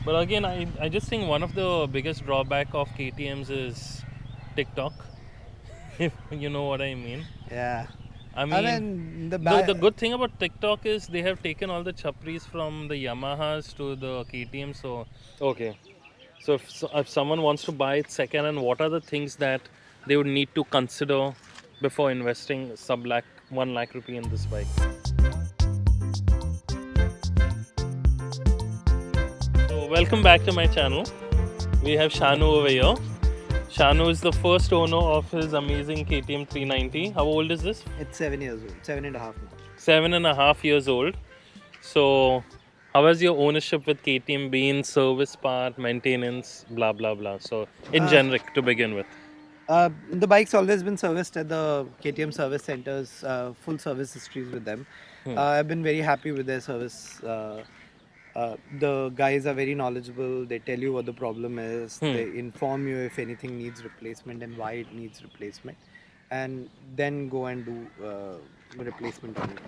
But again, I just think one of the biggest drawback of KTM's is TikTok, if you know what I mean. Yeah. I I mean, mean, the good thing about TikTok is they have taken all the chapris from the Yamahas to the KTM. So, okay. So if someone wants to buy it second hand, what are the things that they would need to consider before investing sub lakh, 1 lakh rupee in this bike? So welcome back to my channel. We have Shanu over here. Shanu is the first owner of his amazing KTM 390. How old is this? it's 7 years old, 7.5 now. 7.5 years old. So, how has your ownership with KTM been? Service part, maintenance, blah blah blah. So, in Uh, generic to begin with. the bike's always been serviced at the KTM service centers, full service histories with them. Hmm. I've been very happy with their service. The guys are very knowledgeable. They tell you what the problem is. Hmm. They inform you if anything needs replacement and why it needs replacement, and then go and do replacement on it.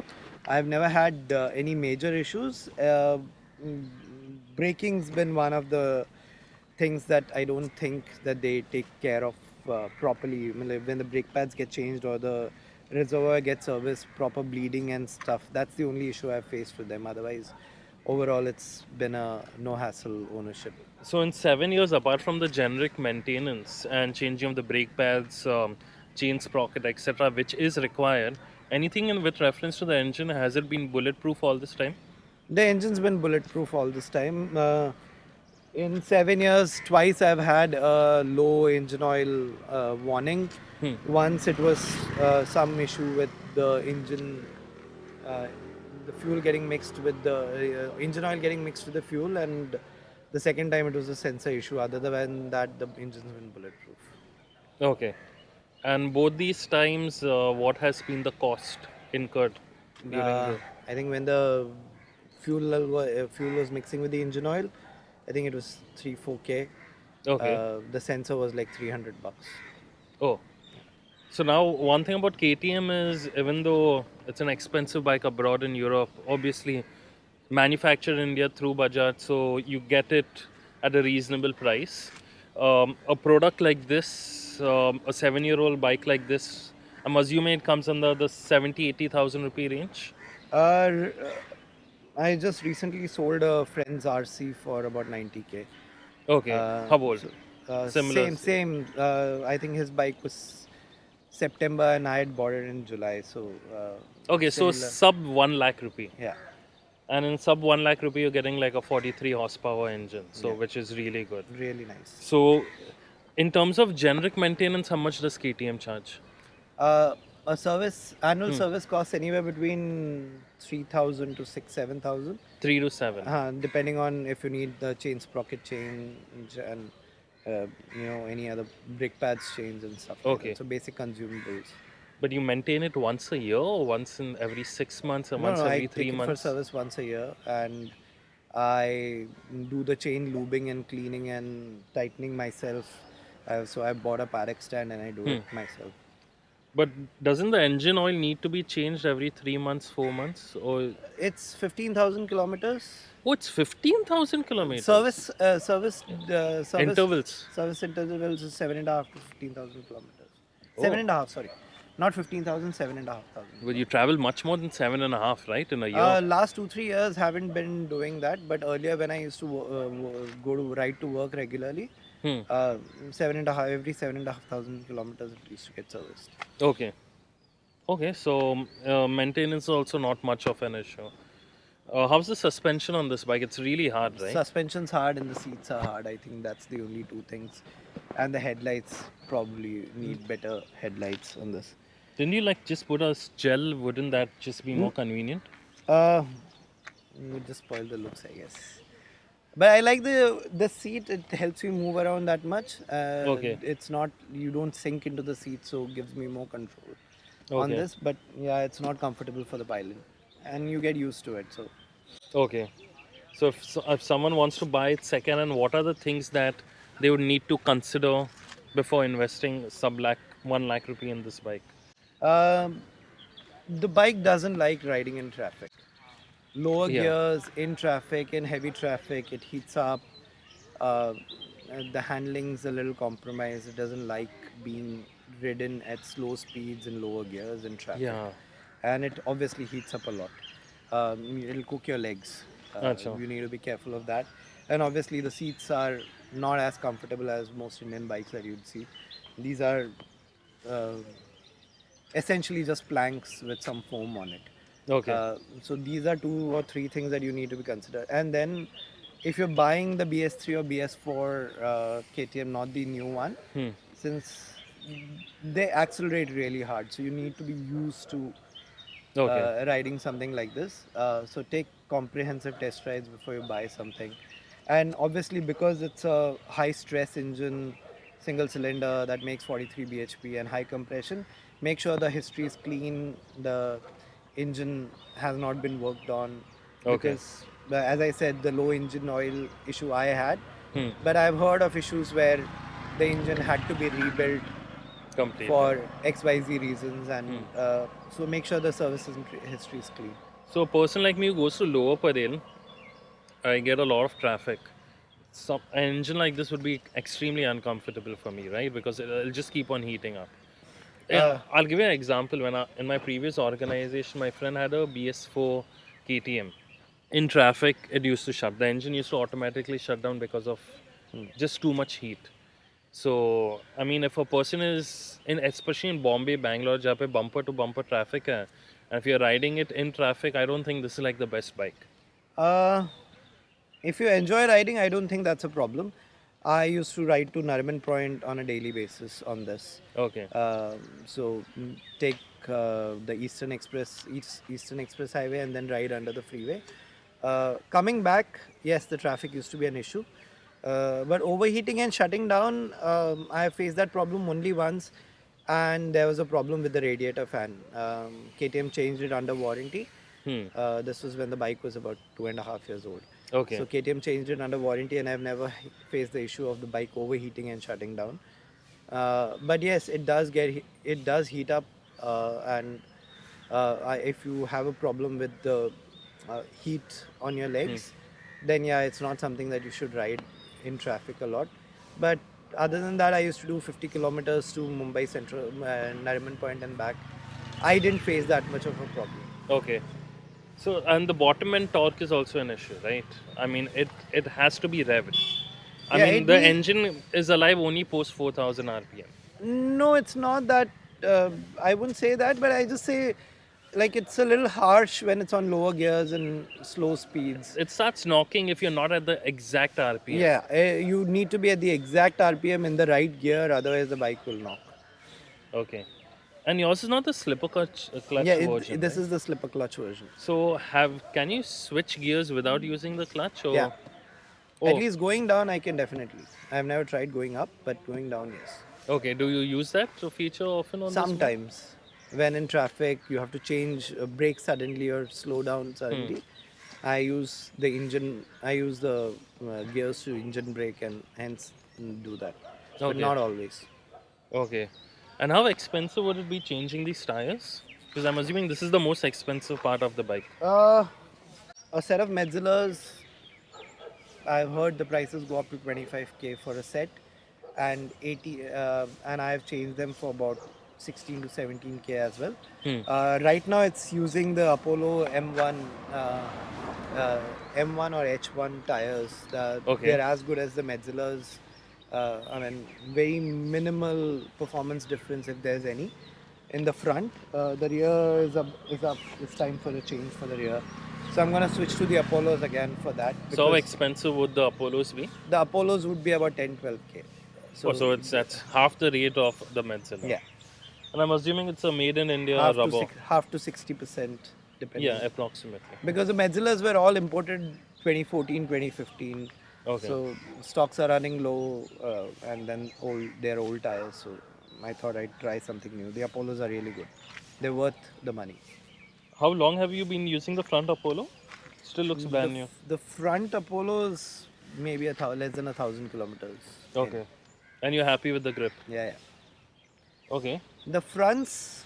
I've never had any major issues. Mm, Braking's been one of the things that I don't think that they take care of properly. I mean, like when the brake pads get changed or the reservoir gets serviced, proper bleeding and stuff. That's the only issue I've faced with them. Otherwise, overall, it's been a no hassle ownership. So, in 7 years, apart from the generic maintenance and changing of the brake pads, chain sprocket, etc., which is required, anything in with reference to the engine, has it been bulletproof all this time? The engine's been bulletproof all this time. In 7 years, twice I've had a low engine oil warning. Hmm. Once it was some issue with the engine, uh, the fuel getting mixed with the engine oil getting mixed with the fuel, and the second time it was a sensor issue. Other than that, the engine's been bulletproof. Okay. And both these times, what has been the cost incurred during Uh, the. I think when the fuel was mixing with the engine oil, I think it was 3-4K. Okay. The sensor was like $300. Oh, so now one thing about KTM is even though it's an expensive bike abroad in Europe, obviously manufactured in India through Bajaj, so you get it at a reasonable price. A product like this, a 7-year-old bike like this, I'm assuming it comes under the 70,000-80,000 rupee range. Uh, I just recently sold a friend's RC for about 90K. Okay, Uh, how old? so, Similar. same. I think his bike was September and I had bought it in July. So Okay, so similar. sub 1 lakh rupee. Yeah, And in sub 1 lakh rupee, you're getting like a 43 horsepower engine, so yeah. which is really good. Really nice. So, in terms of generic maintenance, how much does KTM charge? Uh, a annual Hmm. service costs anywhere between 3,000 to 6-7,000. 3 to 7. Depending on if you need the chain sprocket change and any other brake pads change and stuff like that. Okay. So basic consumables. But you maintain it once a year or once in every 6 months or No, once no, I every three take it for months? service once a year and I do the chain lubing and cleaning and tightening myself. So I bought a Parex stand and I do it Hmm. myself. But doesn't the engine oil need to be changed every 3 months, 4 months? Or It's 15,000 kilometers. oh, it's 15,000 kilometers. Service, uh, service, service, Intervals. service intervals is 7.5 to 15,000 kilometers. Seven Oh, and a half, sorry, not 15,000, 7,500 well, you kilometers. travel much more than 7.5, right, in a year? Last 2-3 years haven't been doing that, but earlier when I used to go to ride to work regularly, Hmm. 7.5 every 7,500 kilometers it used to get serviced. Okay. Okay, so maintenance is also not much of an issue. How's the suspension on this bike? It's really hard, right? Suspension's hard and the seats are hard. I think that's the only two things, and the headlights probably need better headlights on this. Didn't you like just put a gel? Wouldn't that just be more convenient? Uh, would just spoil the looks, I guess. But I like the seat. It helps you move around that much. Okay, It's not you don't sink into the seat, so it gives me more control on okay, this. But yeah, it's not comfortable for the pilot, and you get used to it. So okay. So if someone wants to buy it second hand, what are the things that they would need to consider before investing sub lakh, 1 lakh rupee in this bike? um, the bike doesn't like riding in traffic. Lower Yeah. gears in traffic, in heavy traffic, it heats up. Uh, the handling's a little compromised. It doesn't like being ridden at slow speeds in lower gears in traffic, Yeah. and it obviously heats up a lot. It'll cook your legs. Acha. You need to be careful of that. And obviously, the seats are not as comfortable as most Indian bikes that you'd see. These are uh, essentially just planks with some foam on it. Okay. So these are two or three things that you need to be considered. And then, if you're buying the BS3 or BS4 KTM, not the new one, Hmm. since they accelerate really hard, so you need to be used to Okay. riding something like this. So take comprehensive test rides before you buy something. And obviously, because it's a high stress engine, single cylinder that makes 43 bhp and high compression, make sure the history is clean, the engine has not been worked on. Okay. Because, as I said, the low engine oil issue I had, Hmm. but I've heard of issues where the engine had to be rebuilt Completely. for XYZ reasons, Hmm. and so make sure the services history is clean. So a person like me who goes to lower Parel, I get a lot of traffic. An engine like this would be extremely uncomfortable for me, right? Because it'll just keep on heating up. Yeah, Uh, I'll give you an example. In my previous organization, my friend had a BS4 KTM. In traffic, it used to shut. The engine used to automatically shut down because of just too much heat. So, I mean, if a person is in, especially in Bombay, Bangalore, जहाँ पे bumper to bumper traffic है, and if you're riding it in traffic, I don't think this is like the best bike. uh, if you enjoy riding, I don't think that's a problem. I used to ride to Nariman Point on a daily basis on this. Okay. So take the Eastern Express Highway and then ride under the freeway. Coming back, yes, the traffic used to be an issue. But overheating and shutting down, I have faced that problem only once, and there was a problem with the radiator fan. KTM changed it under warranty. Hmm. This was when the bike was about 2.5 years old. Okay. So KTM changed it under warranty, and I've never faced the issue of the bike overheating and shutting down. But yes, it does heat up, and if you have a problem with the heat on your Hmm. legs, then yeah, it's not something that you should ride in traffic a lot. But other than that, I used to do 50 kilometers to Mumbai Central, Nariman Point and back. I didn't face that much of a problem. Okay. So, and the bottom end torque is also an issue, right? I mean, it has to be revved. I Yeah, mean, it the need engine is alive only post 4,000 RPM. No, it's not that. I wouldn't say that, but I just say like it's a little harsh when it's on lower gears and slow speeds. It starts knocking if you're not at the exact RPM. Yeah, you need to be at the exact RPM in the right gear, otherwise the bike will knock. Okay. And yours is not the slipper Yeah, clutch version, this right? is the slipper clutch version. So can you switch gears without using the clutch Yeah, or at oh, least going down I can definitely. I've never tried going up, but going down, yes. okay. Do you use that feature often on this bike? Sometimes, when in traffic, you have to change brake suddenly or slow down Hmm. suddenly. I use the engine. I use the gears to engine brake and hence do that, but Okay. not always. Okay. And how expensive would it be changing these tires? Because I'm assuming this is the most expensive part of the bike. Uh, a set of Metzeler's, I've heard the prices go up to 25K for a set, and 80, and I've changed them for about 16 to 17K as well. Hmm. Right now, it's using the Apollo uh, M1 or H1 tires. Okay. They're as good as the Metzeler's. I mean, very minimal performance difference if there's any. In the front, the rear is up. It's time for a change for the rear. So I'm gonna switch to the Apollos again for that So how because expensive would the Apollos be? the Apollos would be about 10, 12K. Oh, So so that's half the rate of the Menzilla. yeah, And I'm assuming it's a made in India rubber. half to 60% Yeah, depending. approximately. Because the Metzeler's were all imported 2014, 2015. Okay. So stocks are running low, and then they're old tires. So I thought I'd try something new. The Apollos are really good. They're worth the money. How long have you been using the front Apollo? Still looks brand new. The front Apollos maybe less than 1,000 kilometers. Okay. And you're happy with the grip? Yeah, yeah. Okay. The fronts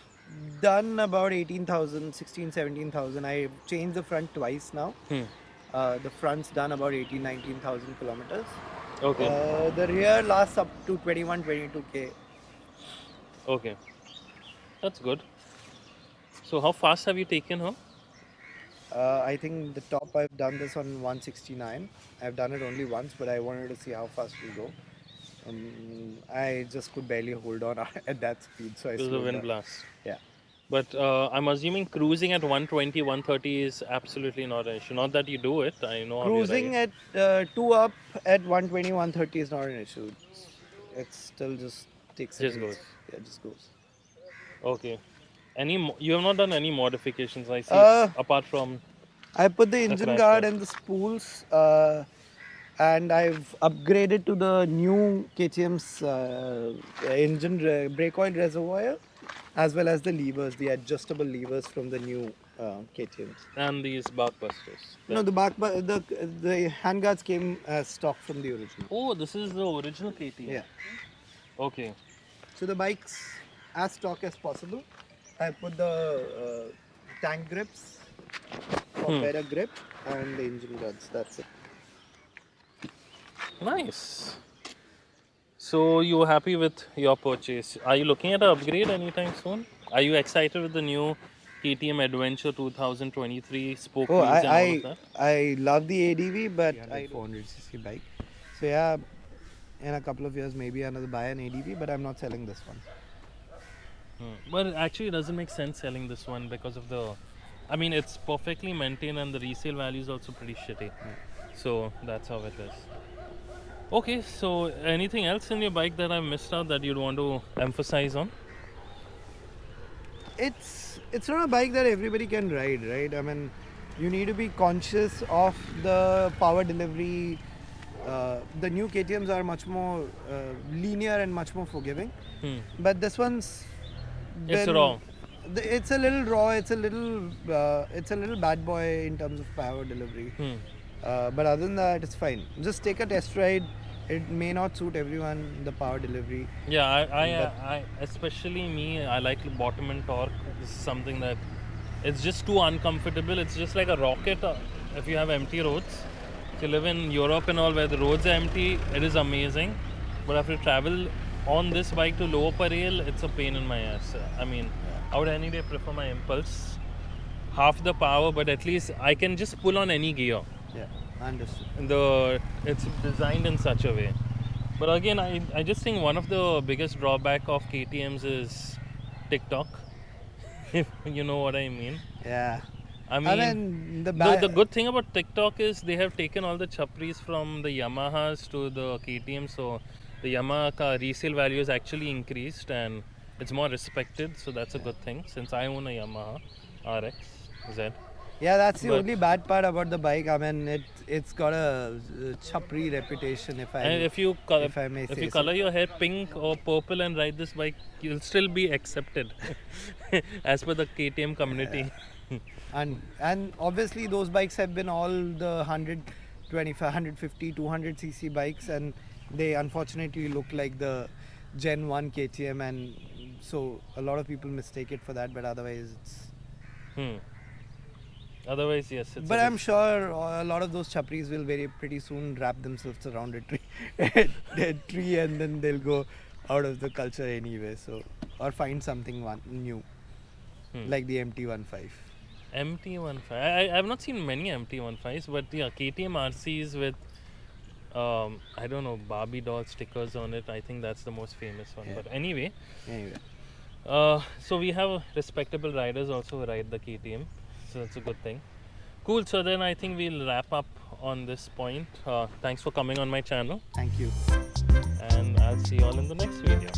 done about 18,000, 16, 17,000. I changed the front twice now. Hmm. The front's done about 18, 19,000 kilometers. Okay. The rear lasts up to 21, 22K. Okay. That's good. So how fast have you taken her? I think the top I've done this on 169. I've done it only once, but I wanted to see how fast it'll go. I just could barely hold on at that speed, so I Because of the slowed wind down. blast. Yeah. But I'm assuming cruising at 120, 130 is absolutely not an issue. Not that you do it. I know how you ride. Cruising at 2 up at 120, 130 is not an issue. It's still just takes it Just easy. goes. Yeah, it just goes. Okay. You have not done any modifications. I see Uh, it's apart from I put the a engine crash guard guard. and the spools, and I've upgraded to the new KTM's engine brake oil reservoir, as well as the levers, the adjustable levers from the new KTM's. And these bark busters. No, the handguards came as stock from the original. Oh, this is the original KTM. Yeah. Okay. So the bike's as stock as possible. I put the tank grips for Hmm. better grip and the engine guards. That's it. Nice. So you were happy with your purchase. Are you looking at an upgrade anytime soon? Are you excited with the new KTM Adventure 2023 spoke Oh, wheels and all of that? I love the ADV, but 300, 400cc bike. So yeah, in a couple of years maybe another buy an ADV, but I'm not selling this one. But actually, it doesn't make sense selling this one because of the. I mean, it's perfectly maintained and the resale value is also pretty shitty. So that's how it is. Okay, so anything else in your bike that I missed out that you'd want to emphasize on? It's not a bike that everybody can ride, right? I mean, you need to be conscious of the power delivery. The new KTM's are much more linear and much more forgiving, Hmm. but this one's It's been, raw. it's a little raw. It's a little bad boy in terms of power delivery. Hmm. But other than that, it's fine. Just take a test ride. It may not suit everyone, the power delivery. Yeah, But I, especially me, I like bottom and torque. This is something that it's just too uncomfortable. It's just like a rocket if you have empty roads. If you live in Europe and all where the roads are empty, it is amazing. But if you travel on this bike to lower rail, it's a pain in my ass. I mean, I would any day prefer my Impulse. Half the power, but at least I can just pull on any gear. yeah, understood. It's designed in such a way. But again, I just think one of the biggest drawback of KTM's is TikTok. If you know what I mean. Yeah. I I mean, mean, the good thing about TikTok is they have taken all the chapris from the Yamahas to the KTM, so the Yamaha resale value has actually increased and it's more respected. So that's a good thing since I own a Yamaha RX Z. yeah, that's the But only bad part about the bike. I mean, it's got a chapri reputation, and if I may if say you so. color your hair pink or purple and ride this bike, you'll still be accepted as per the KTM community. And obviously those bikes have been all the 125, 150, 200cc bikes, and they unfortunately look like the Gen 1 KTM, and so a lot of people mistake it for that, but otherwise it's. Hmm. Otherwise, yes, it's But a I'm sure a lot of those chapris will very pretty soon wrap themselves around a tree, a tree, and then they'll go out of the culture anyway. So, or find something new, like the MT-15. MT-15. I've not seen many MT-15s, but yeah, KTM RCs with I don't know, Barbie doll stickers on it. I think that's the most famous one. Yeah. But anyway, Anyway, so we have respectable riders also who ride the KTM, so that's a good thing. Cool. So then I think we'll wrap up on this point. Thanks for coming on my channel, thank you. and I'll see you all in the next video.